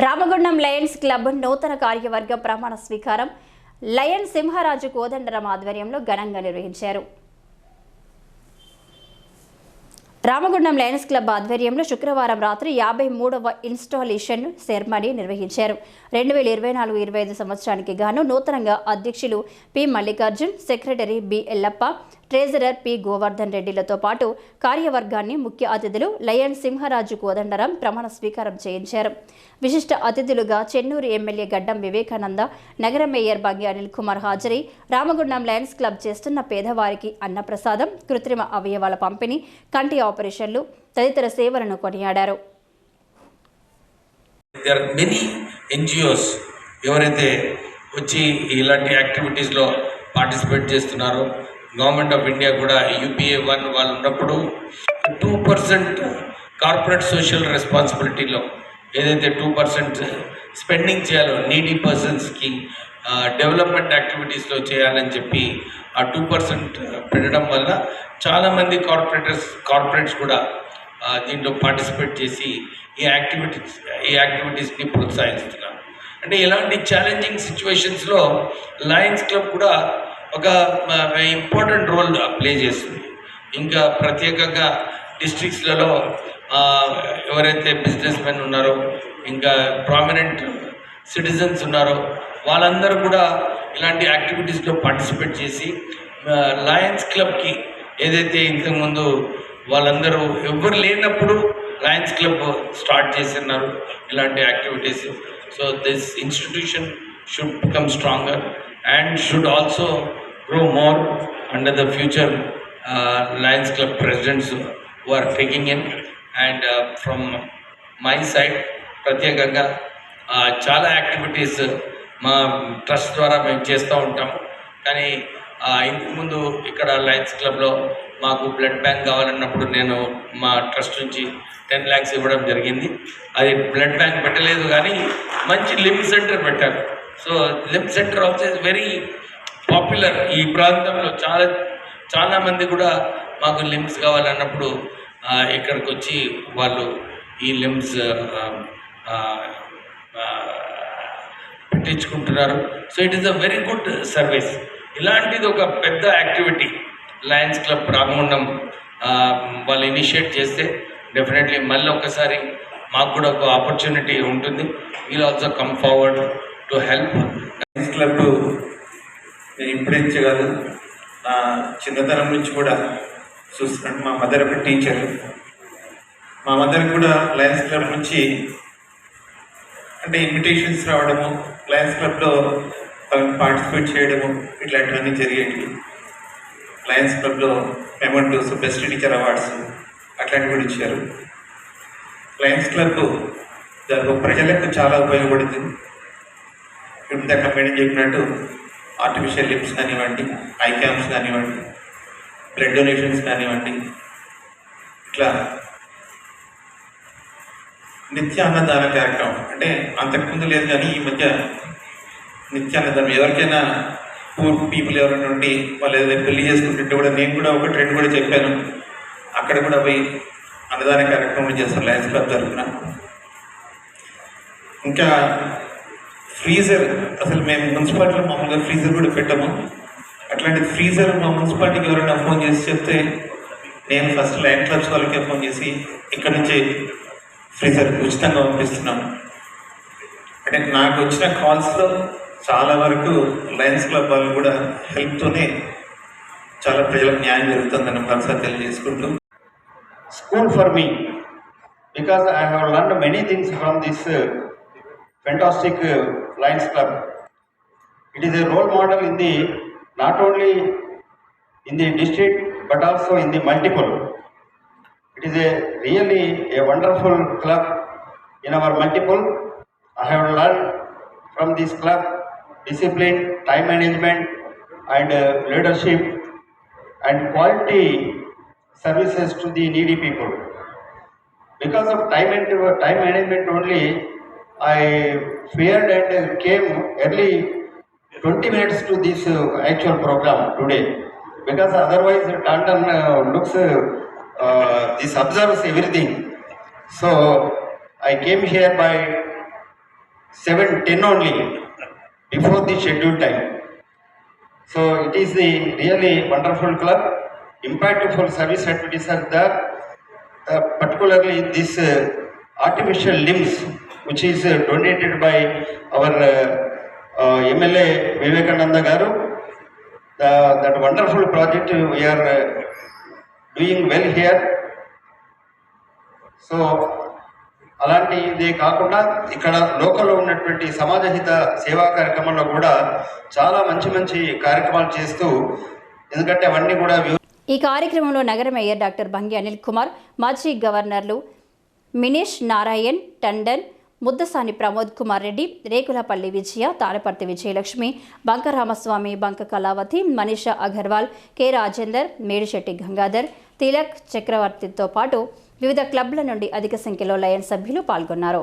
Ramagundam Lions club నూతన కార్యవర్గ ప్రమాణ స్వీకారం లయన్ సింహరాజు కోదండరాం ఆధ్వర్యంలో ఘనంగా నిర్వహించారు. రామగుండం లయన్స్ క్లబ్ ఆధ్వర్యంలో శుక్రవారం రాత్రి 53వ ఇన్స్టాలేషన్ సెరమనీ నిర్వహించారు. 2024-25 సంవత్సరానికి గాను నూతనంగా అధ్యక్షులు P Mallikarjun, secretary B Yellappa, treasurer P Govardhan రెడ్డిలతో పాటు కార్యవర్గాన్ని ముఖ్య అతిథులు లయన్ సింహరాజు కోదండరాం ప్రమాణ స్వీకారం చేయించారు. విశిష్ట అతిథులుగా చెన్నూరు ఎమ్మెల్యే గడ్డం వివేకానంద, నగర మేయర్ బంగి అనిల్ కుమార్ హాజరై రామగుండం లయన్స్ క్లబ్ చేస్తున్న పేదవారికి అన్నప్రసాదం, కృత్రిమ అవయవాల పంపిణీ, కంటి ఆపరేషన్లు తదితర సేవలను కొనియాడారు. NGOs ఎవరైతే వచ్చి ఇలాంటి యాక్టివిటీస్లో పార్టిసిపేట్ చేస్తున్నారో, గవర్నమెంట్ ఆఫ్ ఇండియా కూడా UPA1 వాళ్ళు ఉన్నప్పుడు 2% కార్పొరేట్ సోషల్ రెస్పాన్సిబిలిటీలో ఏదైతే 2% స్పెండింగ్ చేయాలో నీడీ పర్సన్స్కి డెవలప్మెంట్ యాక్టివిటీస్లో చేయాలని చెప్పి ఆ 2% పెట్టడం వల్ల చాలామంది కార్పొరేట్స్ కూడా దీంట్లో పార్టిసిపేట్ చేసి ఈ యాక్టివిటీస్ని ప్రోత్సహిస్తున్నారు. అంటే ఇలాంటి ఛాలెంజింగ్ సిచ్యువేషన్స్లో లయన్స్ క్లబ్ కూడా ఒక ఇంపార్టెంట్ రోల్ ప్లే చేస్తుంది. ఇంకా ప్రత్యేకంగా డిస్ట్రిక్ట్స్లలో ఎవరైతే బిజినెస్ మెన్ ఉన్నారో, ఇంకా ప్రామినెంట్ సిటిజన్స్ ఉన్నారో, వాళ్ళందరూ కూడా ఇలాంటి యాక్టివిటీస్లో పార్టిసిపేట్ చేసి లయన్స్ క్లబ్కి ఏదైతే ఇంతకుముందు వాళ్ళందరూ ఎవరు లేనప్పుడు లయన్స్ క్లబ్ స్టార్ట్ చేస్తున్నారు ఇలాంటి activities. So this institution should become stronger and should also grow more under the future Lions Club presidents who are taking in. And from my side, ప్రత్యేకంగా చాలా యాక్టివిటీస్ మా ట్రస్ట్ ద్వారా మేము చేస్తూ ఉంటాము. కానీ ఇంతకుముందు ఇక్కడ లయన్స్ క్లబ్లో మాకు బ్లడ్ బ్యాంక్ కావాలన్నప్పుడు నేను మా ట్రస్ట్ నుంచి 10 lakhs ఇవ్వడం జరిగింది. అది బ్లడ్ బ్యాంక్ పెట్టలేదు కానీ మంచి లిమ్ సెంటర్ పెట్టారు. So limb centre also is very popular. ఈ ప్రాంతంలో చాలామంది కూడా మాకు లిమ్స్ కావాలన్నప్పుడు ఇక్కడికి వచ్చి వాళ్ళు ఈ లిమ్స్ పెట్టించుకుంటున్నారు. So it is a very good service. ఇలాంటిది ఒక పెద్ద యాక్టివిటీ లయన్స్ క్లబ్ రామగుండం వాళ్ళు ఇనిషియేట్ చేస్తే డెఫినెట్లీ మళ్ళీ ఒకసారి మాకు కూడా ఒక ఆపర్చునిటీ ఉంటుంది. We'll also come forward to help. Lions club నేను ఇప్పుడేంచగలదు, నా చిన్నతనం నుంచి కూడా చూస్తున్నాను. మా మదర్ ఒక టీచర్. మా మదర్ కూడా లయన్స్ క్లబ్ నుంచి అంటే ఇన్విటేషన్స్ రావడము, లయన్స్ క్లబ్లో పార్టిసిపేట్ చేయడము ఇట్లాంటివన్నీ జరిగేవి. లయన్స్ క్లబ్లో మెమెంటోస్, బెస్ట్ టీచర్ అవార్డ్స్ అట్లాంటివి కూడా ఇచ్చారు. లయన్స్ క్లబ్ ప్రజలకు చాలా ఉపయోగపడింది. ఇందాక మేడం చెప్పినట్టు ఆర్టిఫిషియల్ లిప్స్ కానివ్వండి, ఐ క్యాంప్స్ కానివ్వండి, బ్లడ్ డొనేషన్స్ కానివ్వండి, ఇట్లా నిత్య అన్నదాన కార్యక్రమం అంటే అంతకుముందు లేదు కానీ ఈ మధ్య నిత్య అన్నదానం ఎవరికైనా పూర్ పీపుల్ ఎవరైనా ఉండి వాళ్ళు ఏదైనా పెళ్లి చేసుకుంటుంటే కూడా నేను కూడా ఒక ట్రెండ్ కూడా చెప్పాను. అక్కడ కూడా పోయి అన్నదాన కార్యక్రమం చేస్తాను లయన్స్ క్లబ్ తరఫున. ఇంకా ఫ్రీజర్, అసలు మేము మున్సిపాలిటీలో మామూలుగా ఫ్రీజర్ కూడా పెట్టాము. అట్లాంటి ఫ్రీజర్ మా మున్సిపాలిటీకి ఎవరైనా ఫోన్ చేసి చెప్తే నేను ఫస్ట్ లయన్స్ క్లబ్స్ వాళ్ళకే ఫోన్ చేసి ఇక్కడ నుంచి ఫ్రీజర్ ఉచితంగా పంపిస్తున్నాము. అంటే నాకు వచ్చిన కాల్స్లో చాలా వరకు లయన్స్ క్లబ్ వాళ్ళు కూడా హెల్ప్తోనే చాలా ప్రజలకు న్యాయం జరుగుతుందని మనసారి తెలియజేసుకుంటూ. School for me, because I have learned many things from this fantastic Lions Club. It is a role model in the not only in the district but also in the multiple. It is a really a wonderful club in our multiple. I have learned from this club discipline, time management and leadership and quality services to the needy people. Because of time management only, I feared and came early 20 minutes to this actual program today. Because otherwise Tandan looks, this observes everything. So I came here by 7:10 only, before the scheduled time. So it is the really wonderful club. Impactful service activities are there. Particularly this artificial limbs, which is donated by our MLA Vivekananda Garu. That wonderful project we are doing well here. So అలాంటిదే కాకుండా ఇక్కడ లోకల్లో ఉన్నటువంటి సమాజహిత సేవా కార్యక్రమంలో కూడా చాలా మంచి మంచి కార్యక్రమాలు చేస్తూ, ఎందుకంటే అవన్నీ కూడా ఈ కార్యక్రమంలో నగర మేయర్ డాక్టర్ బంగి అనిల్ కుమార్, మాజీ గవర్నర్లు మినేష్ నారాయణ్ టండన్, ముద్దసాని ప్రమోద్ కుమార్ రెడ్డి, రేకులపల్లి విజయ, తాళపర్తి విజయలక్ష్మి, బంక రామస్వామి, బంక కళావతి, మనీషా అగర్వాల్, కె రాజేందర్, మేడిశెట్టి గంగాధర్, తిలక్ చక్రవర్తితో పాటు వివిధ క్లబ్ల నుండి అధిక సంఖ్యలో లయన్స్ సభ్యులు పాల్గొన్నారు.